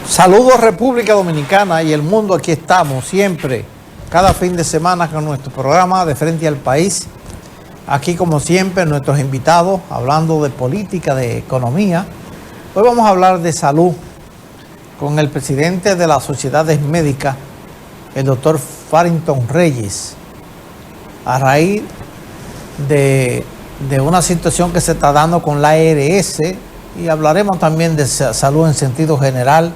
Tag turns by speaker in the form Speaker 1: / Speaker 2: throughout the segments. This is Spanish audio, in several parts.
Speaker 1: Saludos República Dominicana y el mundo, aquí estamos siempre, cada fin de semana con nuestro programa de Frente al País. Aquí como siempre nuestros invitados hablando de política, de economía. Hoy vamos a hablar de salud con el presidente de las sociedades médicas, el doctor Farrington Reyes, a raíz de una situación que se está dando con la ARS, y hablaremos también de salud en sentido general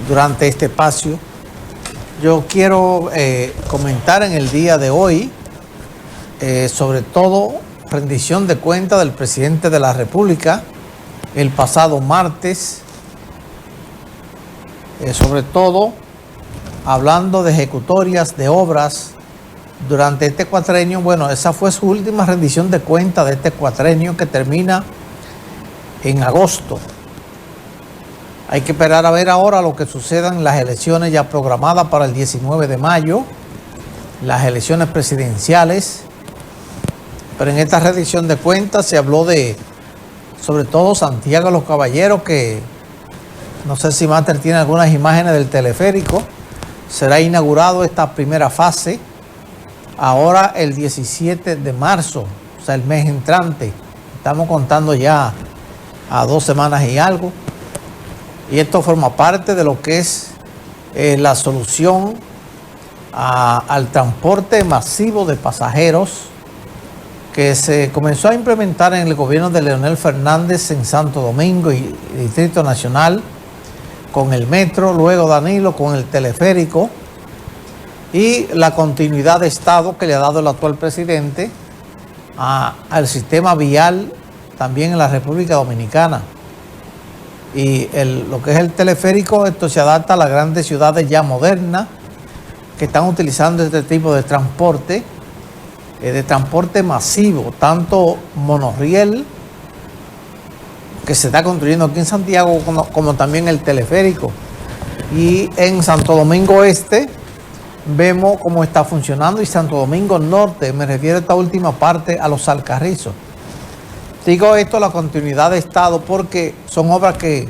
Speaker 1: durante este espacio. Yo quiero comentar en el día de hoy sobre todo rendición de cuentas del presidente de la República el pasado martes, sobre todo hablando de ejecutorias de obras durante este cuatrenio. Bueno, esa fue su última rendición de cuentas de este cuatrenio que termina en agosto. Hay que esperar a ver ahora lo que suceda en las elecciones ya programadas para el 19 de mayo, las elecciones presidenciales. Pero en esta rendición de cuentas se habló de, sobre todo, Santiago de los Caballeros, que no sé si Master tiene algunas imágenes del teleférico. Será inaugurado esta primera fase ahora el 17 de marzo, o sea, el mes entrante. Estamos contando ya a 2 semanas y algo. Y esto forma parte de lo que es la solución al transporte masivo de pasajeros que se comenzó a implementar en el gobierno de Leonel Fernández en Santo Domingo y Distrito Nacional, con el metro, luego Danilo con el teleférico, y la continuidad de Estado que le ha dado el actual presidente al sistema vial también en la República Dominicana. Y lo que es el teleférico, esto se adapta a las grandes ciudades ya modernas que están utilizando este tipo de transporte masivo, tanto monorriel que se está construyendo aquí en Santiago como también el teleférico. Y en Santo Domingo Este vemos cómo está funcionando, y Santo Domingo Norte, me refiero a esta última parte, a los Alcarrizos. Digo esto, la continuidad de Estado, porque son obras que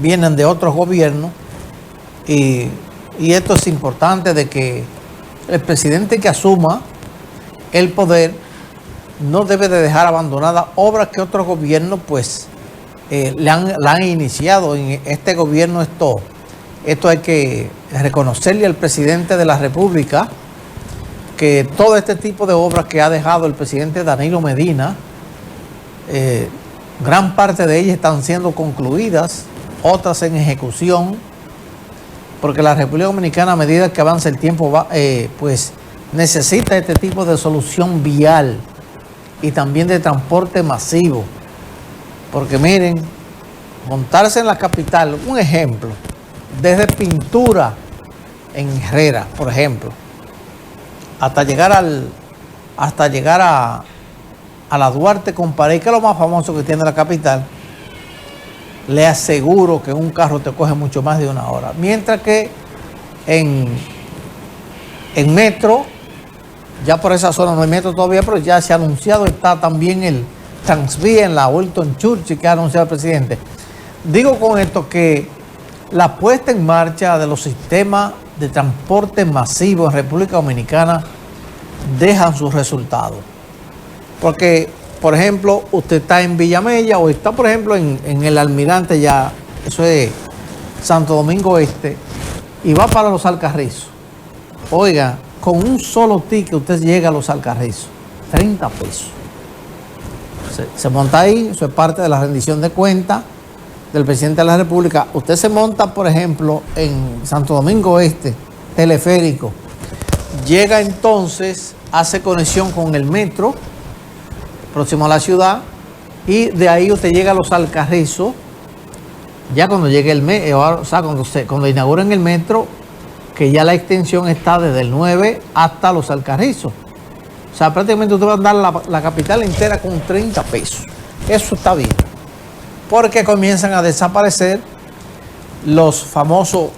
Speaker 1: vienen de otros gobiernos, y esto es importante, de que el presidente que asuma el poder no debe de dejar abandonadas obras que otros gobiernos pues la han iniciado. En este gobierno esto hay que reconocerle al presidente de la República, que todo este tipo de obras que ha dejado el presidente Danilo Medina, gran parte de ellas están siendo concluidas, otras en ejecución, porque la República Dominicana, a medida que avanza el tiempo, pues necesita este tipo de solución vial y también de transporte masivo. Porque miren, montarse en la capital, un ejemplo, desde Pintura en Herrera, por ejemplo, hasta llegar a la Duarte con Pared, que es lo más famoso que tiene la capital, le aseguro que un carro te coge mucho más de 1 hora. Mientras que en metro, ya por esa zona no hay metro todavía, pero ya se ha anunciado, está también el Transvía en la Wilton Churchill que ha anunciado el presidente. Digo con esto que la puesta en marcha de los sistemas de transporte masivo en República Dominicana dejan sus resultados. Porque, por ejemplo, usted está en Villamella o está, por ejemplo, en el Almirante, ya, eso es Santo Domingo Este, y va para los Alcarrizos. Oiga, con un solo ticket usted llega a los Alcarrizos, 30 pesos. Se monta ahí, eso es parte de la rendición de cuentas del presidente de la República. Usted se monta, por ejemplo, en Santo Domingo Este, teleférico, llega entonces, hace conexión con el metro próximo a la ciudad, y de ahí usted llega a los Alcarrizos. Ya cuando llegue el metro, o sea, cuando inauguren el metro, que ya la extensión está desde el 9 hasta los Alcarrizos. O sea, prácticamente usted va a andar la capital entera con 30 pesos. Eso está bien, porque comienzan a desaparecer los famosos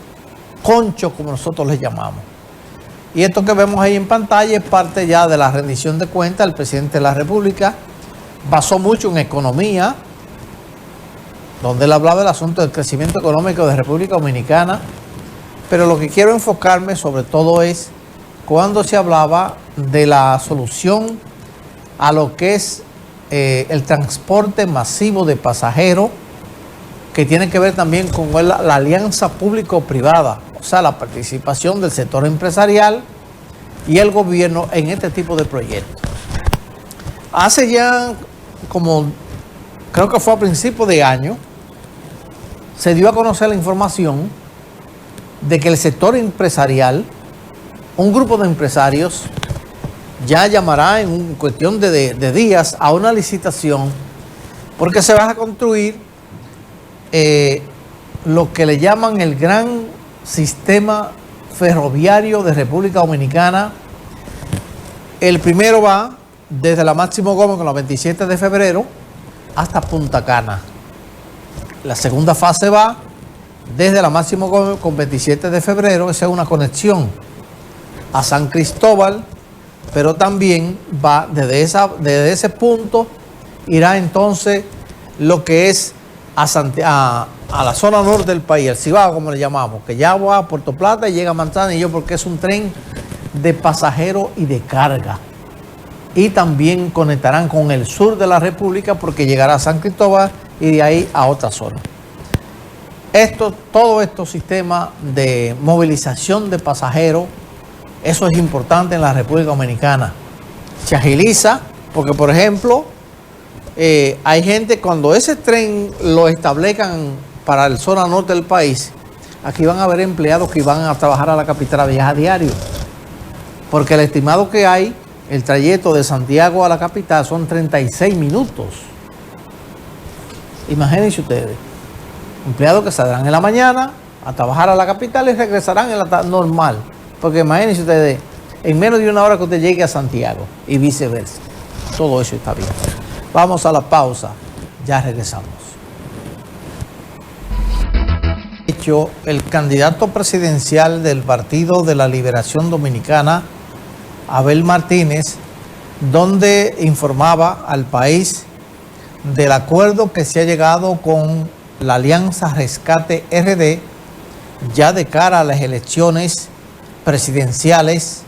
Speaker 1: conchos, como nosotros les llamamos. Y esto que vemos ahí en pantalla es parte ya de la rendición de cuentas del presidente de la República. Basó mucho en economía, donde él hablaba del asunto del crecimiento económico de República Dominicana, pero lo que quiero enfocarme sobre todo es cuando se hablaba de la solución a lo que es el transporte masivo de pasajeros, que tiene que ver también con la alianza público-privada, o sea, la participación del sector empresarial y el gobierno en este tipo de proyectos. Hace ya como, creo que fue a principios de año, se dio a conocer la información de que el sector empresarial, un grupo de empresarios, ya llamará en cuestión de días a una licitación porque se va a construir lo que le llaman el gran sistema ferroviario de República Dominicana. El primero va desde la Máximo Gómez con la 27 de febrero hasta Punta Cana. La segunda fase va desde la Máximo Gómez con 27 de febrero, esa es una conexión a San Cristóbal, pero también va desde ese punto, irá entonces lo que es a la zona norte del país, el Cibao, como le llamamos, que ya va a Puerto Plata y llega a Manzanillo porque es un tren de pasajeros y de carga. Y también conectarán con el sur de la República porque llegará a San Cristóbal y de ahí a otra zona. Todo estos sistemas de movilización de pasajeros, eso es importante en la República Dominicana. Se agiliza porque, por ejemplo, hay gente, cuando ese tren lo establezcan para la zona norte del país, aquí van a haber empleados que van a trabajar a la capital a viajar diario. Porque el estimado que hay, el trayecto de Santiago a la capital son 36 minutos. Imagínense ustedes, empleados que saldrán en la mañana a trabajar a la capital y regresarán en la tarde normal. Porque imagínense ustedes, en menos de una hora que usted llegue a Santiago y viceversa. Todo eso está bien. Vamos a la pausa, ya regresamos. De hecho, el candidato presidencial del Partido de la Liberación Dominicana, Abel Martínez, donde informaba al país del acuerdo que se ha llegado con la Alianza Rescate RD ya de cara a las elecciones presidenciales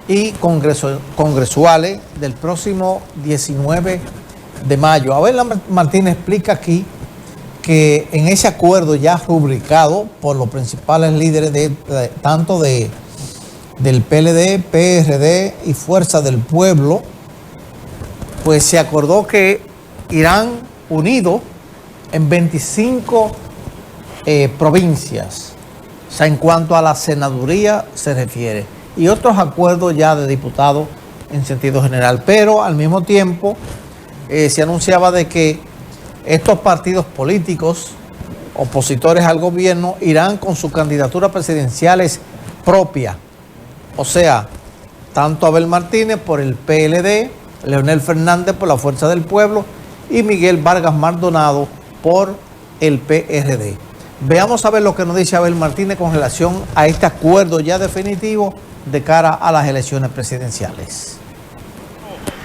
Speaker 1: y congresuales del próximo 19 de mayo. Abel Martínez explica aquí que en ese acuerdo ya rubricado por los principales líderes tanto del PLD, PRD y Fuerza del Pueblo, pues se acordó que irán unidos en 25 provincias, o sea, en cuanto a la senaduría se refiere, y otros acuerdos ya de diputados en sentido general, pero al mismo tiempo se anunciaba de que estos partidos políticos opositores al gobierno irán con sus candidaturas presidenciales propias, o sea, tanto Abel Martínez por el PLD, Leonel Fernández por la Fuerza del Pueblo y Miguel Vargas Maldonado por el PRD. Veamos a ver lo que nos dice Abel Martínez con relación a este acuerdo ya definitivo de cara a las elecciones presidenciales.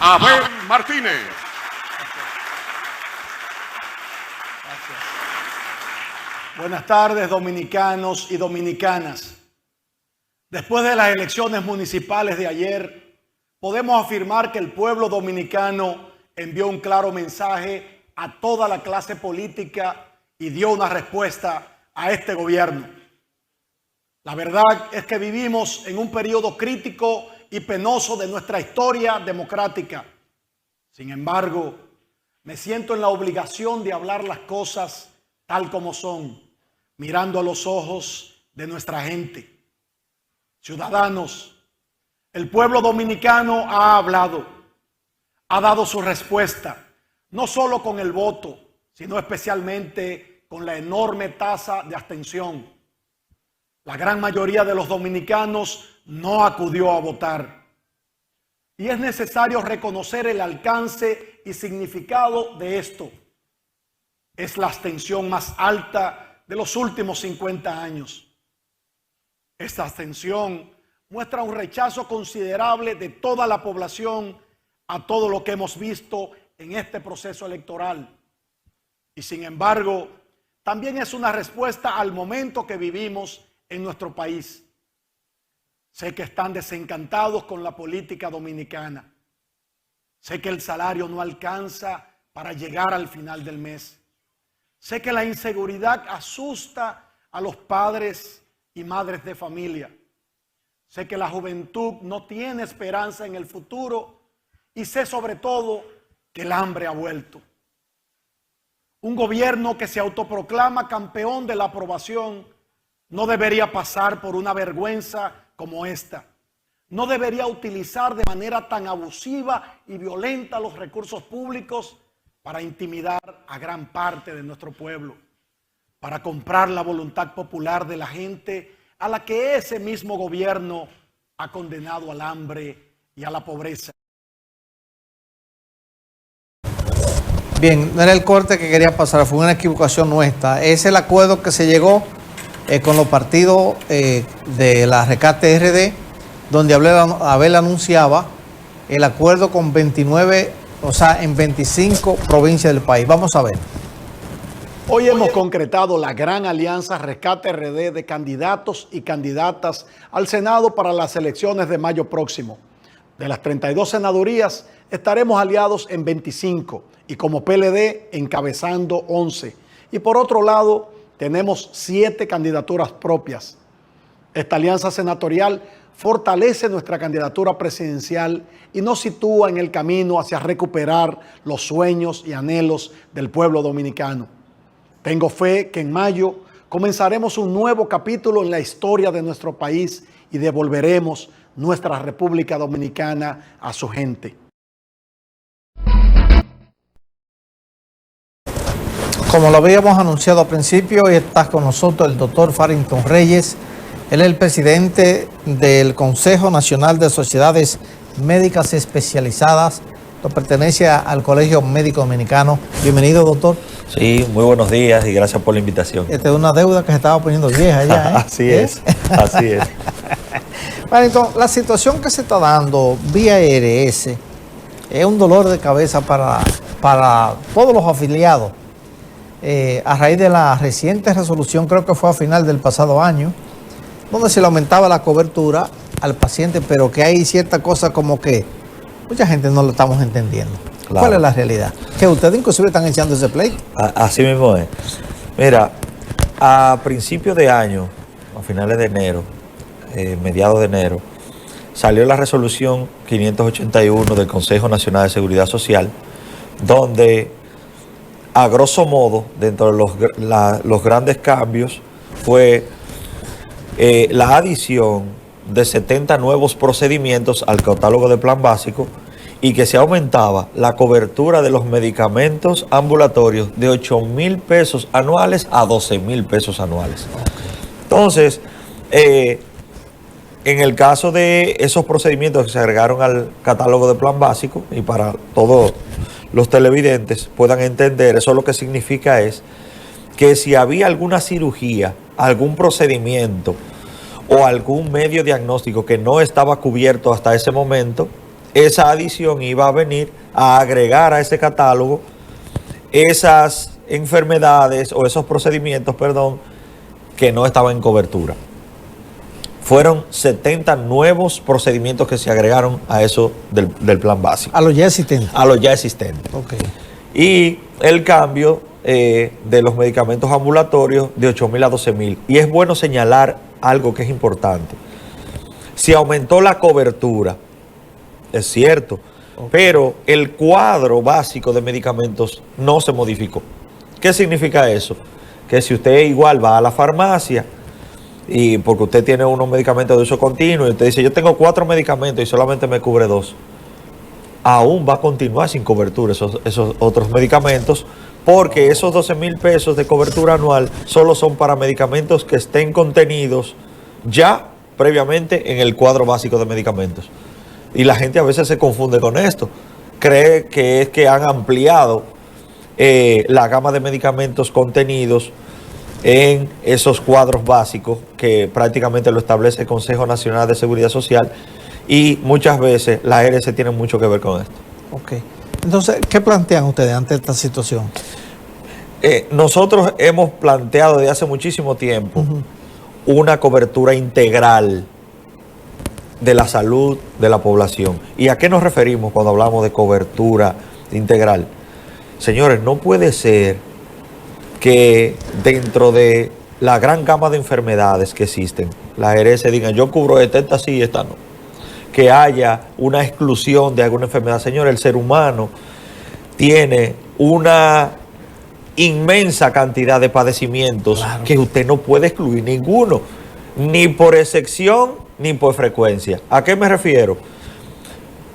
Speaker 2: Abel Martínez.
Speaker 3: Buenas tardes, dominicanos y dominicanas. Después de las elecciones municipales de ayer, podemos afirmar que el pueblo dominicano envió un claro mensaje a toda la clase política y dio una respuesta a este gobierno. La verdad es que vivimos en un periodo crítico y penoso de nuestra historia democrática. Sin embargo, me siento en la obligación de hablar las cosas tal como son, mirando a los ojos de nuestra gente. Ciudadanos, el pueblo dominicano ha hablado, ha dado su respuesta, no solo con el voto, sino especialmente con la enorme tasa de abstención. La gran mayoría de los dominicanos no acudió a votar. Y es necesario reconocer el alcance y significado de esto. Es la abstención más alta de los últimos 50 años. Esta abstención muestra un rechazo considerable de toda la población a todo lo que hemos visto en este proceso electoral. Y sin embargo, también es una respuesta al momento que vivimos en nuestro país. Sé que están desencantados con la política dominicana. Sé que el salario no alcanza para llegar al final del mes. Sé que la inseguridad asusta a los padres y madres de familia. Sé que la juventud no tiene esperanza en el futuro y sé sobre todo que el hambre ha vuelto. Un gobierno que se autoproclama campeón de la aprobación no debería pasar por una vergüenza como esta. No debería utilizar de manera tan abusiva y violenta los recursos públicos para intimidar a gran parte de nuestro pueblo, para comprar la voluntad popular de la gente a la que ese mismo gobierno ha condenado al hambre y a la pobreza.
Speaker 1: Bien, no era el corte que quería pasar, fue una equivocación nuestra. Es el acuerdo que se llegó con los partidos de la Rescate RD, donde Abel anunciaba el acuerdo con 29, o sea, en 25 provincias del país. Vamos a ver.
Speaker 3: Hoy hemos concretado la gran alianza Rescate RD de candidatos y candidatas al Senado para las elecciones de mayo próximo. De las 32 senadurías, estaremos aliados en 25 y como PLD encabezando 11. Y por otro lado, tenemos 7 candidaturas propias. Esta alianza senatorial fortalece nuestra candidatura presidencial y nos sitúa en el camino hacia recuperar los sueños y anhelos del pueblo dominicano. Tengo fe que en mayo comenzaremos un nuevo capítulo en la historia de nuestro país y devolveremos nuestra República Dominicana a su gente.
Speaker 1: Como lo habíamos anunciado al principio, hoy está con nosotros el doctor Farrington Reyes. Él es el presidente del Consejo Nacional de Sociedades Médicas Especializadas. Pertenece al Colegio Médico Dominicano. Bienvenido, doctor.
Speaker 4: Sí, muy buenos días y gracias por la invitación.
Speaker 1: Esta es una deuda que se estaba poniendo vieja ya, ¿eh?
Speaker 4: Así es, así es.
Speaker 1: Bueno, la situación que se está dando vía ARS es un dolor de cabeza para todos los afiliados. A raíz de la reciente resolución, creo que fue a final del pasado año, donde se le aumentaba la cobertura al paciente, pero que hay cierta cosa como que mucha gente no lo estamos entendiendo. Claro. ¿Cuál es la realidad? Que ustedes inclusive están echando ese pleito.
Speaker 4: Así mismo es. Mira, a principios de año, a finales de enero, mediados de enero, salió la resolución 581 del Consejo Nacional de Seguridad Social, donde, a grosso modo, dentro de los grandes cambios, fue la adición de 70 nuevos procedimientos al catálogo de plan básico y que se aumentaba la cobertura de los medicamentos ambulatorios de 8,000 pesos anuales a 12,000 pesos anuales. Entonces, en el caso de esos procedimientos que se agregaron al catálogo de plan básico, y para todos los televidentes puedan entender, eso lo que significa es que si había alguna cirugía, algún procedimiento o algún medio diagnóstico que no estaba cubierto hasta ese momento, esa adición iba a venir a agregar a ese catálogo esas enfermedades o esos procedimientos, que no estaban en cobertura. Fueron 70 nuevos procedimientos que se agregaron a eso del plan básico.
Speaker 1: A los ya existentes.
Speaker 4: A los ya existentes.
Speaker 1: Okay.
Speaker 4: Y el cambio de los medicamentos ambulatorios de 8,000 a 12,000. Y es bueno señalar algo que es importante. Se aumentó la cobertura, es cierto, pero el cuadro básico de medicamentos no se modificó. ¿Qué significa eso? Que si usted igual va a la farmacia y porque usted tiene unos medicamentos de uso continuo y usted dice, yo tengo 4 medicamentos y solamente me cubre 2, aún va a continuar sin cobertura esos otros medicamentos, porque esos 12,000 pesos de cobertura anual solo son para medicamentos que estén contenidos ya previamente en el cuadro básico de medicamentos. Y la gente a veces se confunde con esto. Cree que es que han ampliado la gama de medicamentos contenidos en esos cuadros básicos que prácticamente lo establece el Consejo Nacional de Seguridad Social, y muchas veces la ARS tiene mucho que ver con esto.
Speaker 1: Ok. Entonces, ¿qué plantean ustedes ante esta situación?
Speaker 4: nosotros hemos planteado desde hace muchísimo tiempo una cobertura integral de la salud de la población. ¿Y a qué nos referimos cuando hablamos de cobertura integral? Señores, no puede ser que dentro de la gran gama de enfermedades que existen, las ARS digan, yo cubro esta sí y esta no. Que haya una exclusión de alguna enfermedad. Señores, el ser humano tiene una inmensa cantidad de padecimientos, claro, que usted no puede excluir ninguno, ni por excepción, ni por frecuencia. ¿A qué me refiero?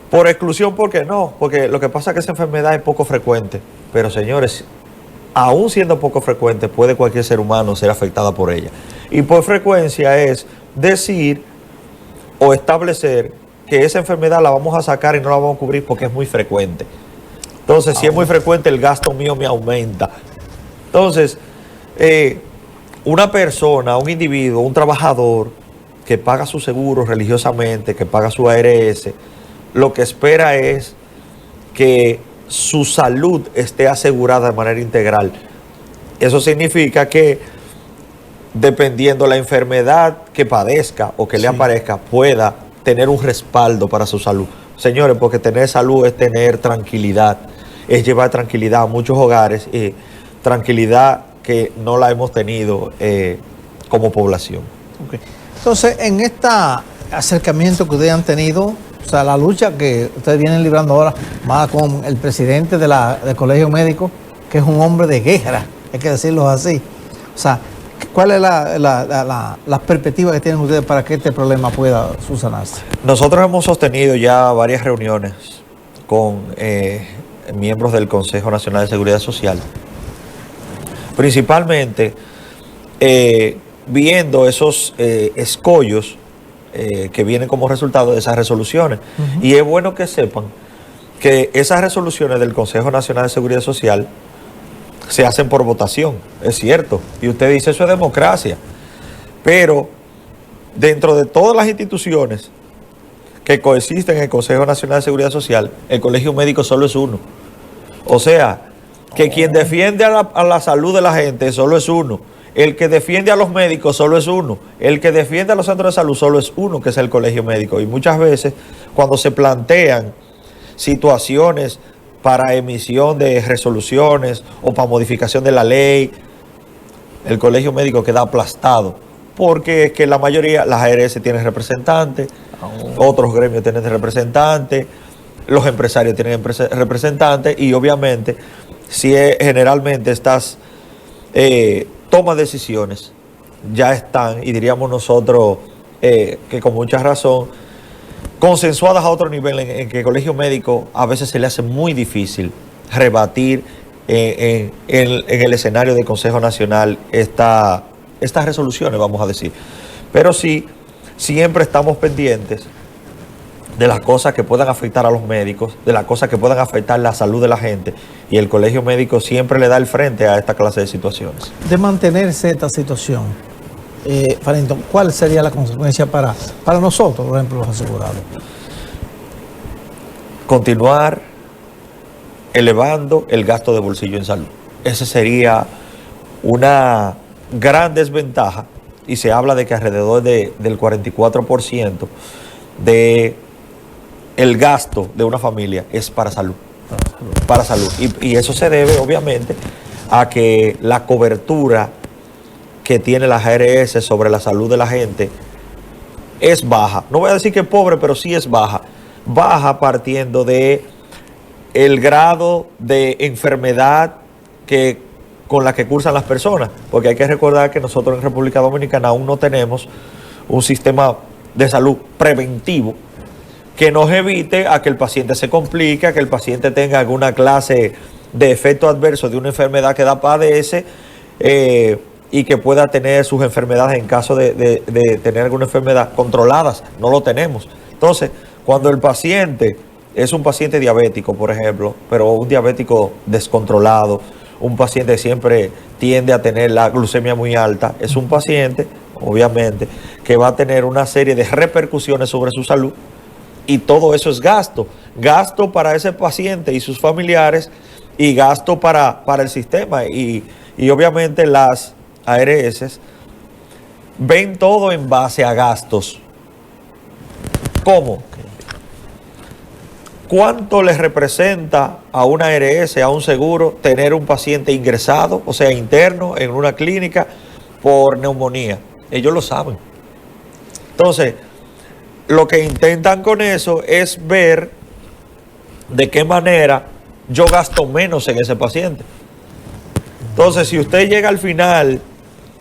Speaker 4: Por exclusión, ¿por qué no? Porque lo que pasa es que esa enfermedad es poco frecuente. Pero señores, aún siendo poco frecuente, puede cualquier ser humano ser afectada por ella. Y por frecuencia es decir o establecer que esa enfermedad la vamos a sacar y no la vamos a cubrir porque es muy frecuente. Entonces, si es muy frecuente, el gasto mío me aumenta. Entonces, una persona, un individuo, un trabajador que paga su seguro religiosamente, que paga su ARS, lo que espera es que su salud esté asegurada de manera integral. Eso significa que, dependiendo la enfermedad que padezca o que le aparezca, pueda tener un respaldo para su salud. Señores, porque tener salud es tener tranquilidad, es llevar tranquilidad a muchos hogares, tranquilidad que no la hemos tenido como población.
Speaker 1: Okay. Entonces, en este acercamiento que ustedes han tenido, o sea, la lucha que ustedes vienen librando ahora, más con el presidente del Colegio Médico, que es un hombre de guerra, hay que decirlo así. O sea, ¿cuál es la perspectiva que tienen ustedes para que este problema pueda subsanarse?
Speaker 4: Nosotros hemos sostenido ya varias reuniones con miembros del Consejo Nacional de Seguridad Social, principalmente viendo esos escollos que vienen como resultado de esas resoluciones. Y es bueno que sepan que esas resoluciones del Consejo Nacional de Seguridad Social se hacen por votación, es cierto, y usted dice eso es democracia, pero dentro de todas las instituciones que coexisten en el Consejo Nacional de Seguridad Social, el Colegio Médico solo es uno. O sea, que quien defiende a la salud de la gente solo es uno. El que defiende a los médicos solo es uno. El que defiende a los centros de salud solo es uno, que es el Colegio Médico. Y muchas veces, cuando se plantean situaciones para emisión de resoluciones o para modificación de la ley, el Colegio Médico queda aplastado. Porque es que la mayoría, las ARS tienen representantes, otros gremios tienen representantes, los empresarios tienen representantes, y obviamente, si generalmente estas toma decisiones ya están, y diríamos nosotros que con mucha razón, consensuadas a otro nivel, en que el Colegio Médico a veces se le hace muy difícil rebatir en el escenario del Consejo Nacional estas resoluciones, vamos a decir. Pero sí, siempre estamos pendientes de las cosas que puedan afectar a los médicos, de las cosas que puedan afectar la salud de la gente, y el Colegio Médico siempre le da el frente a esta clase de situaciones.
Speaker 1: De mantenerse esta situación, Farrington, ¿cuál sería la consecuencia para nosotros, por ejemplo, los asegurados?
Speaker 4: Continuar elevando el gasto de bolsillo en salud. Esa sería una gran desventaja, y se habla de que alrededor del 44% de el gasto de una familia es para salud. Para salud. Y eso se debe, obviamente, a que la cobertura que tiene las ARS sobre la salud de la gente es baja. No voy a decir que es pobre, pero sí es baja. Baja partiendo de el grado de enfermedad con la que cursan las personas. Porque hay que recordar que nosotros en República Dominicana aún no tenemos un sistema de salud preventivo que nos evite a que el paciente se complique, a que el paciente tenga alguna clase de efecto adverso de una enfermedad que padece, y que pueda tener sus enfermedades en caso de tener alguna enfermedad controladas. No lo tenemos. Entonces, cuando el paciente es un paciente diabético, por ejemplo, pero un diabético descontrolado, un paciente que siempre tiende a tener la glucemia muy alta, es un paciente, obviamente, que va a tener una serie de repercusiones sobre su salud, y todo eso es gasto. Gasto para ese paciente y sus familiares, y gasto para el sistema. Y obviamente las ARS ven todo en base a gastos. ¿Cómo? ¿Cuánto les representa a una ARS, a un seguro, tener un paciente ingresado, o sea, interno, en una clínica por neumonía? Ellos lo saben. Entonces, lo que intentan con eso es ver de qué manera yo gasto menos en ese paciente. Entonces, si usted llega al final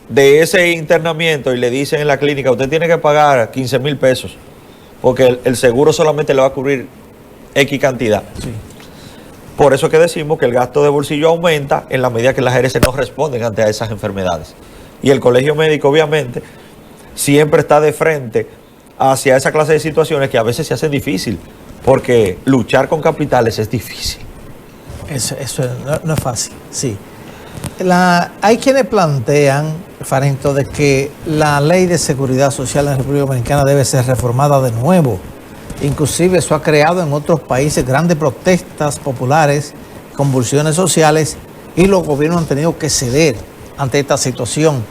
Speaker 4: de ese internamiento y le dicen en la clínica, usted tiene que pagar 15,000 pesos, porque el seguro solamente le va a cubrir X cantidad.
Speaker 1: Sí.
Speaker 4: Por eso es que decimos que el gasto de bolsillo aumenta en la medida que las ARS no responden ante esas enfermedades. Y el colegio médico, obviamente, siempre está de frente hacia esa clase de situaciones que a veces se hacen difícil, porque luchar con capitales es difícil.
Speaker 1: Eso no es fácil, sí. Hay quienes plantean, Farento, de que la ley de seguridad social en la República Dominicana debe ser reformada de nuevo. Inclusive eso ha creado en otros países grandes protestas populares, convulsiones sociales, y los gobiernos han tenido que ceder ante esta situación.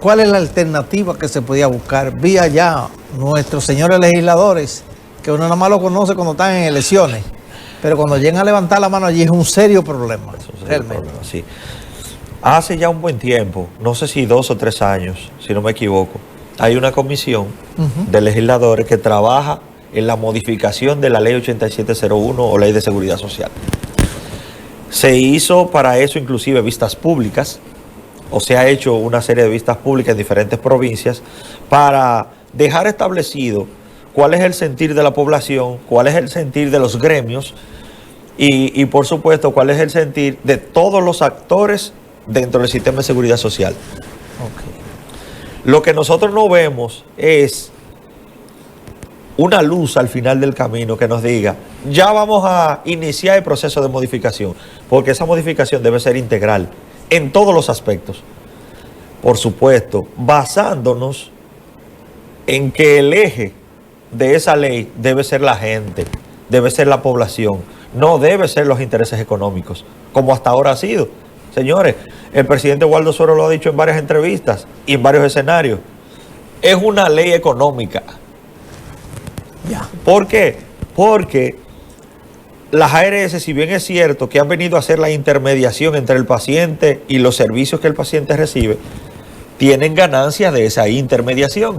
Speaker 1: ¿Cuál es la alternativa que se podía buscar? Vía ya nuestros señores legisladores, que uno nada más lo conoce cuando están en elecciones, pero cuando llegan a levantar la mano allí es un serio problema. Realmente.
Speaker 4: Sí. Hace ya un buen tiempo, no sé si 2 o 3 años, si no me equivoco, hay una comisión de legisladores que trabaja en la modificación de la ley 8701 o ley de seguridad social. Se hizo para eso inclusive vistas públicas, o se ha hecho una serie de vistas públicas en diferentes provincias para dejar establecido cuál es el sentir de la población, cuál es el sentir de los gremios y por supuesto cuál es el sentir de todos los actores dentro del sistema de seguridad social.
Speaker 1: Okay.
Speaker 4: Lo que nosotros no vemos es una luz al final del camino que nos diga, ya vamos a iniciar el proceso de modificación, porque esa modificación debe ser integral en todos los aspectos. Por supuesto, basándonos en que el eje de esa ley debe ser la gente, debe ser la población, no debe ser los intereses económicos, como hasta ahora ha sido. Señores, el presidente Waldo Suero lo ha dicho en varias entrevistas y en varios escenarios. Es una ley económica.
Speaker 1: Ya.
Speaker 4: ¿Por qué? Porque las ARS, si bien es cierto que han venido a hacer la intermediación entre el paciente y los servicios que el paciente recibe, tienen ganancias de esa intermediación.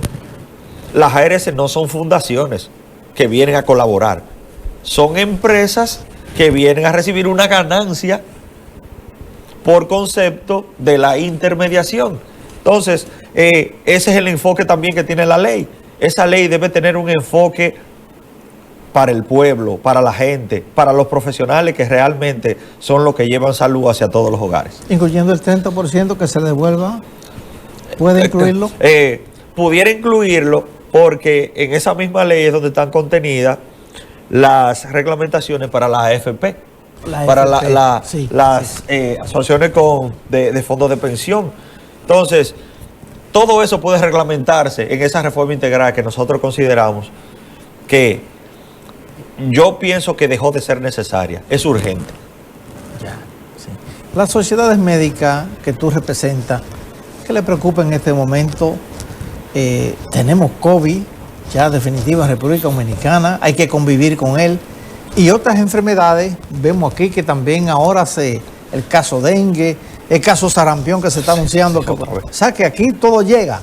Speaker 4: Las ARS no son fundaciones que vienen a colaborar, son empresas que vienen a recibir una ganancia por concepto de la intermediación. Entonces, ese es el enfoque también que tiene la ley. Esa ley debe tener un enfoque para el pueblo, para la gente, para los profesionales que realmente son los que llevan salud hacia todos los hogares.
Speaker 1: Incluyendo el 30% que se devuelva, ¿puede incluirlo?
Speaker 4: Pudiera incluirlo porque en esa misma ley es donde están contenidas las reglamentaciones para la AFP. Para las asociaciones de fondos de pensión. Entonces, todo eso puede reglamentarse en esa reforma integral que nosotros consideramos que yo pienso que dejó de ser necesaria, es urgente.
Speaker 1: Ya, sí. Las sociedades médicas que tú representas, ¿qué le preocupa en este momento? Tenemos COVID, ya definitiva en República Dominicana, hay que convivir con él. Y otras enfermedades, vemos aquí que también ahora el caso dengue, el caso sarampión que se está anunciando. O sea, que aquí todo llega.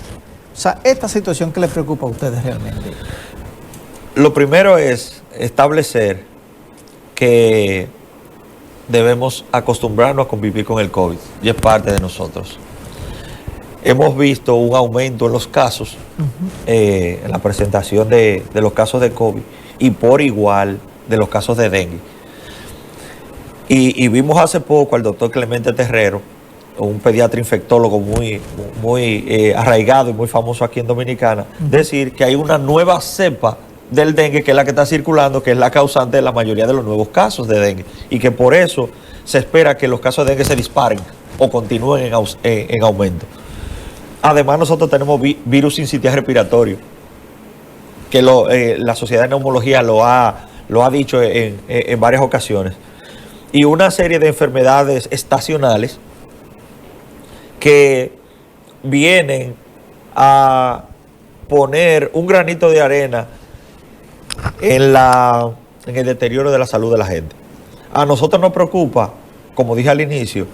Speaker 1: O sea, esta situación, ¿qué les preocupa a ustedes realmente?
Speaker 4: Lo primero es establecer que debemos acostumbrarnos a convivir con el COVID y es parte de nosotros. Hemos visto un aumento en los casos, en la presentación de los casos de COVID y por igual de los casos de dengue. Y vimos hace poco al doctor Clemente Terrero, un pediatra infectólogo muy arraigado y muy famoso aquí en Dominicana, decir que hay una nueva cepa del dengue que es la que está circulando, que es la causante de la mayoría de los nuevos casos de dengue y que por eso se espera que los casos de dengue se disparen o continúen en aumento. Además, nosotros tenemos virus sincitial respiratorio, que la Sociedad de Neumología lo ha dicho en varias ocasiones. y una serie de enfermedades estacionales que vienen a poner un granito de arena en el deterioro de la salud de la gente. A nosotros nos preocupa, como dije al inicio,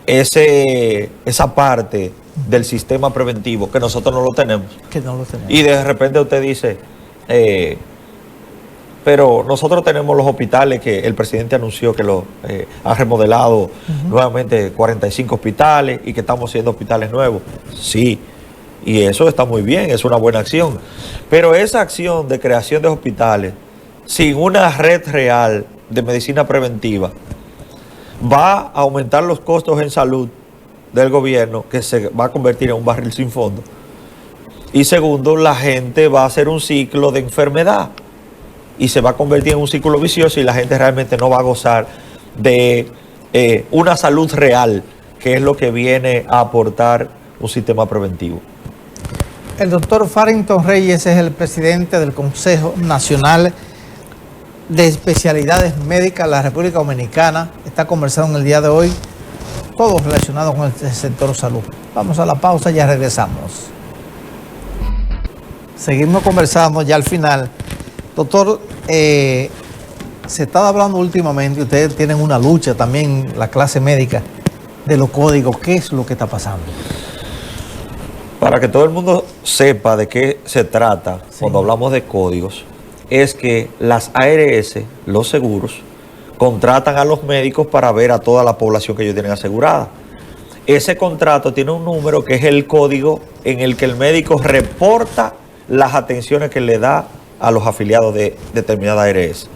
Speaker 4: esa parte del sistema preventivo que nosotros no lo tenemos.
Speaker 1: Que no lo tenemos.
Speaker 4: Y de repente usted dice, pero nosotros tenemos los hospitales que el presidente anunció que ha remodelado nuevamente 45 hospitales y que estamos haciendo hospitales nuevos. Sí, y eso está muy bien, es una buena acción. Pero esa acción de creación de hospitales sin una red real de medicina preventiva va a aumentar los costos en salud del gobierno, que se va a convertir en un barril sin fondo. Y segundo, la gente va a hacer un ciclo de enfermedad y se va a convertir en un círculo vicioso y la gente realmente no va a gozar de una salud real, que es lo que viene a aportar un sistema preventivo.
Speaker 1: El doctor Farrington Reyes es el presidente del Consejo Nacional de Especialidades Médicas de la República Dominicana. Está conversando en el día de hoy todo relacionado con el sector salud. Vamos a la pausa y ya regresamos. Seguimos conversando ya al final. Doctor, se estaba hablando últimamente, ustedes tienen una lucha también, la clase médica, de los códigos. ¿Qué es lo que está pasando?
Speaker 4: Para que todo el mundo sepa de qué se trata cuando hablamos de códigos, es que las ARS, los seguros, contratan a los médicos para ver a toda la población que ellos tienen asegurada. Ese contrato tiene un número que es el código en el que el médico reporta las atenciones que le da a los afiliados de determinada ARS.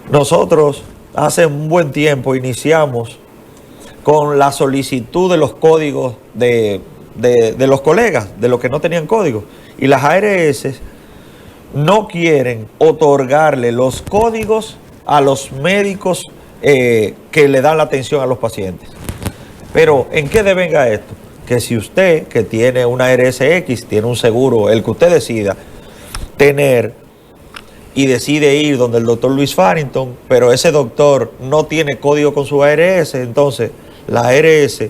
Speaker 4: Nosotros hace un buen tiempo iniciamos con la solicitud de los códigos de los colegas, de los que no tenían código. Y las ARS no quieren otorgarle los códigos a los médicos que le dan la atención a los pacientes. Pero, ¿en qué devenga esto? Que si usted, que tiene una ARS-X, tiene un seguro, el que usted decida tener, y decide ir donde el doctor Luis Farrington, pero ese doctor no tiene código con su ARS, entonces la ARS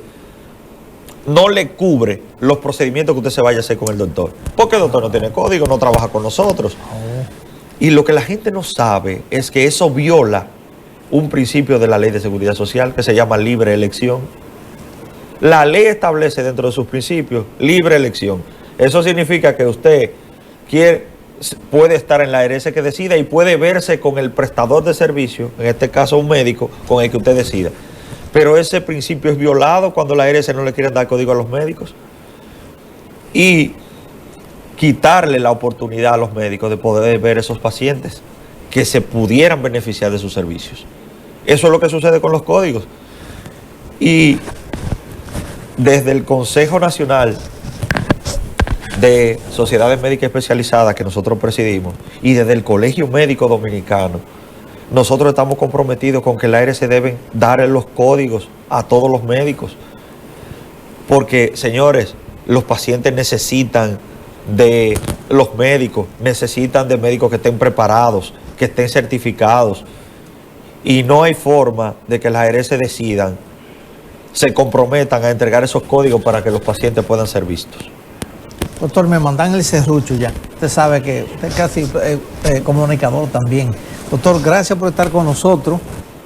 Speaker 4: no le cubre los procedimientos que usted se vaya a hacer con el doctor. Porque el doctor no tiene código, no trabaja con nosotros. Y lo que la gente no sabe es que eso viola un principio de la Ley de Seguridad Social que se llama libre elección. La ley establece dentro de sus principios libre elección. Eso significa que usted puede estar en la ARS que decida y puede verse con el prestador de servicio, en este caso un médico, con el que usted decida. Pero ese principio es violado cuando la ARS no le quieren dar código a los médicos. Y quitarle la oportunidad a los médicos de poder ver esos pacientes que se pudieran beneficiar de sus servicios. Eso es lo que sucede con los códigos. Y desde el Consejo Nacional de Sociedades Médicas Especializadas que nosotros presidimos y desde el Colegio Médico Dominicano, nosotros estamos comprometidos con que la ARS deben dar los códigos a todos los médicos. Porque, señores, los pacientes necesitan de los médicos, necesitan de médicos que estén preparados, que estén certificados. Y no hay forma de que las ARS decidan, se comprometan a entregar esos códigos para que los pacientes puedan ser vistos.
Speaker 1: Doctor, me mandan el serrucho ya. Usted sabe que usted es casi comunicador también. Doctor, gracias por estar con nosotros.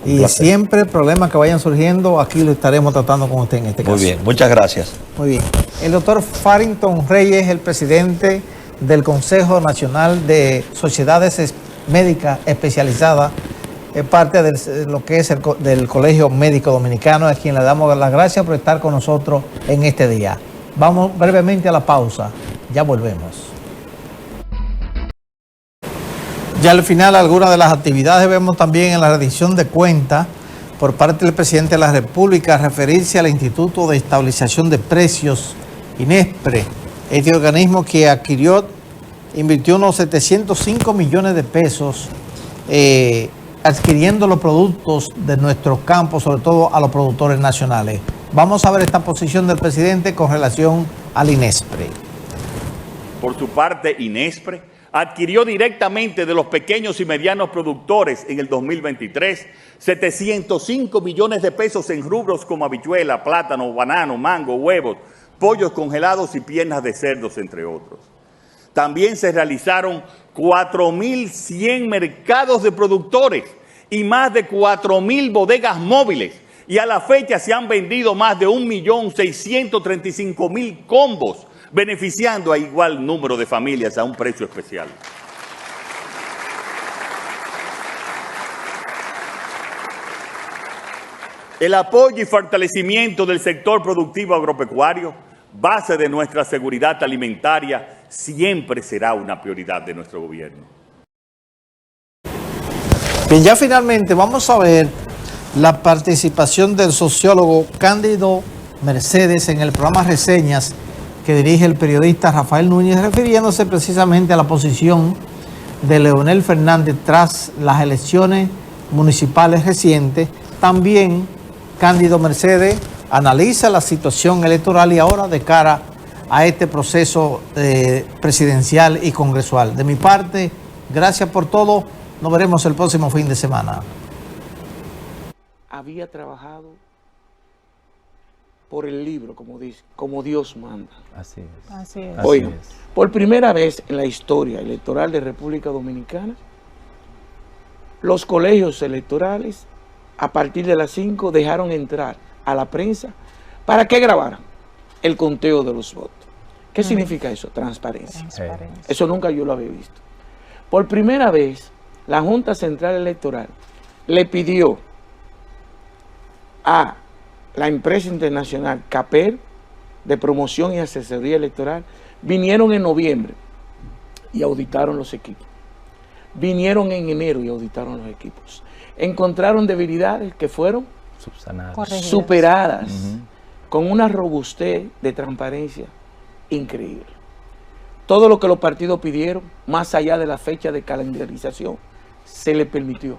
Speaker 1: Y siempre problemas que vayan surgiendo, aquí lo estaremos tratando con usted en este caso.
Speaker 4: Muy bien, muchas gracias.
Speaker 1: Muy bien. El doctor Farrington Reyes, el presidente del Consejo Nacional de Sociedades Médicas Especializadas, es parte de lo que es del Colegio Médico Dominicano, a quien le damos las gracias por estar con nosotros en este día. Vamos brevemente a la pausa, ya volvemos. Ya al final, algunas de las actividades vemos también en la rendición de cuentas por parte del presidente de la República referirse al Instituto de Estabilización de Precios, INESPRE, este organismo que invirtió unos 705 millones de pesos adquiriendo los productos de nuestros campos, sobre todo a los productores nacionales. Vamos a ver esta posición del presidente con relación al INESPRE.
Speaker 5: Por su parte, INESPRE adquirió directamente de los pequeños y medianos productores en el 2023 705 millones de pesos en rubros como habichuela, plátano, banano, mango, huevos, pollos congelados y piernas de cerdos, entre otros. También se realizaron 4.100 mercados de productores y más de 4.000 bodegas móviles. Y a la fecha se han vendido más de 1.635.000 combos, beneficiando a igual número de familias a un precio especial. El apoyo y fortalecimiento del sector productivo agropecuario, base de nuestra seguridad alimentaria, siempre será una prioridad de nuestro gobierno.
Speaker 1: Bien, ya finalmente vamos a ver la participación del sociólogo Cándido Mercedes en el programa Reseñas que dirige el periodista Rafael Núñez, refiriéndose precisamente a la posición de Leonel Fernández tras las elecciones municipales recientes. También Cándido Mercedes analiza la situación electoral y ahora de cara a este proceso presidencial y congresual. De mi parte, gracias por todo. Nos veremos el próximo fin de semana.
Speaker 6: Había trabajado por el libro, como dice, como Dios manda.
Speaker 7: Así es.
Speaker 8: Así es.
Speaker 6: Oigan, por primera vez en la historia electoral de República Dominicana, los colegios electorales, a partir de las 5, dejaron entrar a la prensa para que grabaran el conteo de los votos. ¿Qué significa eso? Transparencia. Eso nunca yo lo había visto. Por primera vez, la Junta Central Electoral le pidió a la empresa internacional CAPER de promoción y asesoría electoral, vinieron en noviembre y auditaron los equipos. Vinieron en enero y auditaron los equipos. Encontraron debilidades que fueron superadas con una robustez de transparencia increíble. Todo lo que los partidos pidieron, más allá de la fecha de calendarización, se les permitió,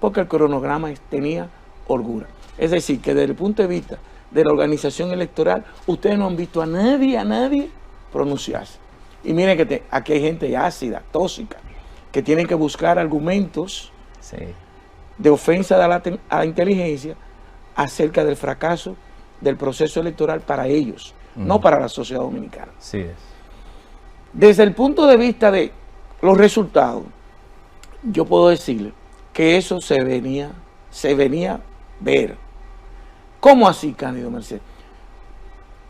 Speaker 6: porque el cronograma tenía holgura. Es decir, que desde el punto de vista de la organización electoral, ustedes no han visto a nadie pronunciarse. Y miren que aquí hay gente ácida, tóxica, que tienen que buscar argumentos de ofensa a la inteligencia acerca del fracaso del proceso electoral para ellos, no para la sociedad dominicana.
Speaker 7: Sí es.
Speaker 6: Desde el punto de vista de los resultados, yo puedo decirle que eso se venía a ver. ¿Cómo así, Cándido Mercedes?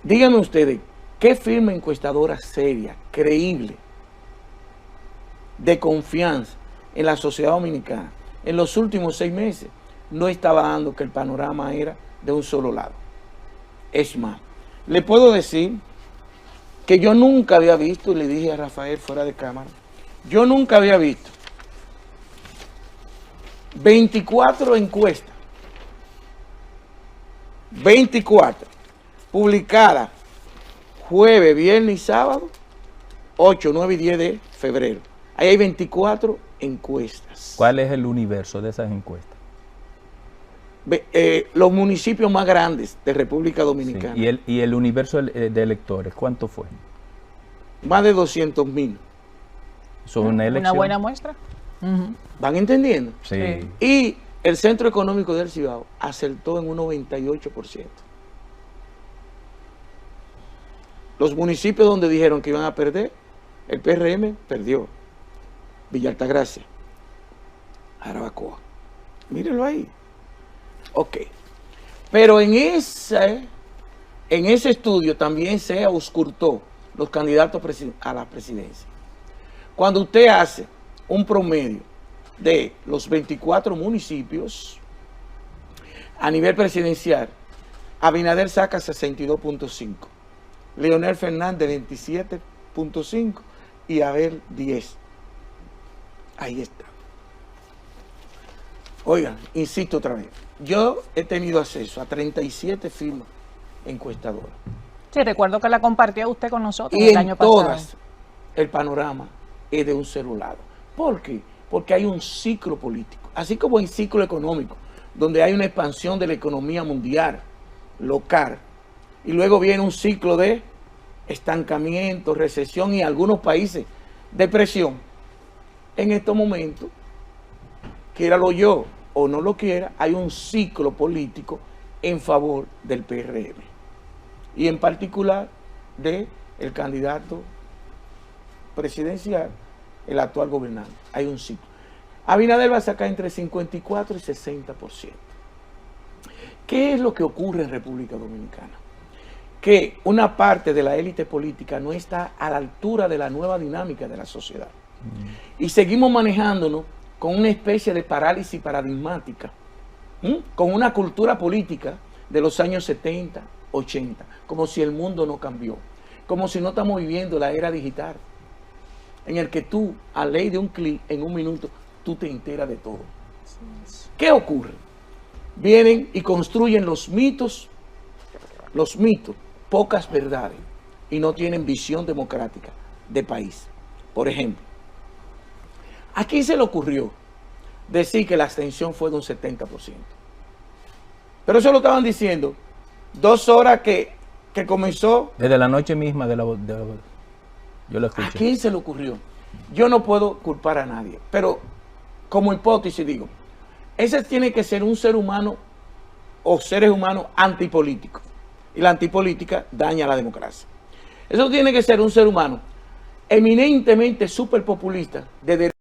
Speaker 6: Díganme ustedes, ¿qué firma encuestadora seria, creíble, de confianza en la sociedad dominicana en los últimos 6 meses no estaba dando que el panorama era de un solo lado? Es más, le puedo decir que yo nunca había visto, y le dije a Rafael fuera de cámara, yo nunca había visto 24 encuestas, 24, publicadas jueves, viernes y sábado, 8, 9 y 10 de febrero. Ahí hay 24 encuestas.
Speaker 7: ¿Cuál es el universo de esas encuestas?
Speaker 6: Los municipios más grandes de República Dominicana.
Speaker 7: Sí. ¿Y el universo de electores cuánto fue?
Speaker 6: Más de 200,000.
Speaker 7: ¿Son una elección?
Speaker 8: Una buena muestra.
Speaker 6: ¿Van entendiendo?
Speaker 7: Sí.
Speaker 6: Y el Centro Económico del Cibao acertó en un 98%. Los municipios donde dijeron que iban a perder, el PRM perdió. Villa Altagracia, Jarabacoa. Mírenlo ahí. Ok. Pero en ese estudio también se auscultó los candidatos a la presidencia. Cuando usted hace un promedio de los 24 municipios, a nivel presidencial, Abinader saca 62.5, Leonel Fernández 27.5 y Abel 10. Ahí está. Oigan, insisto otra vez, yo he tenido acceso a 37 firmas encuestadoras.
Speaker 8: Sí, recuerdo que la compartió usted con nosotros
Speaker 6: Y
Speaker 8: el año pasado.
Speaker 6: todas, el panorama es de un solo lado. ¿Por qué? Porque hay un ciclo político, así como hay ciclo económico, donde hay una expansión de la economía mundial, local, y luego viene un ciclo de estancamiento, recesión, y algunos países de presión, en estos momentos, quiéralo yo o no lo quiera, hay un ciclo político en favor del PRM y en particular del candidato presidencial, el actual gobernante. Hay un ciclo. Abinader va a sacar entre 54 y 60%. ¿Qué es lo que ocurre en República Dominicana? Que una parte de la élite política no está a la altura de la nueva dinámica de la sociedad. Y seguimos manejándonos con una especie de parálisis paradigmática, con una cultura política de los años 70, 80, como si el mundo no cambió, como si no estamos viviendo la era digital, en el que tú, a ley de un clic, en un minuto, tú te enteras de todo. ¿Qué ocurre? Vienen y construyen los mitos, pocas verdades, y no tienen visión democrática de país. Por ejemplo, ¿a quién se le ocurrió decir que la abstención fue de un 70%? Pero eso lo estaban diciendo 2 horas que comenzó.
Speaker 7: Desde la noche misma yo lo
Speaker 6: ¿A
Speaker 7: escuché.
Speaker 6: quién se le ocurrió? Yo no puedo culpar a nadie, pero como hipótesis digo, ese tiene que ser un ser humano o seres humanos antipolíticos. Y la antipolítica daña a la democracia. Eso tiene que ser un ser humano eminentemente superpopulista, de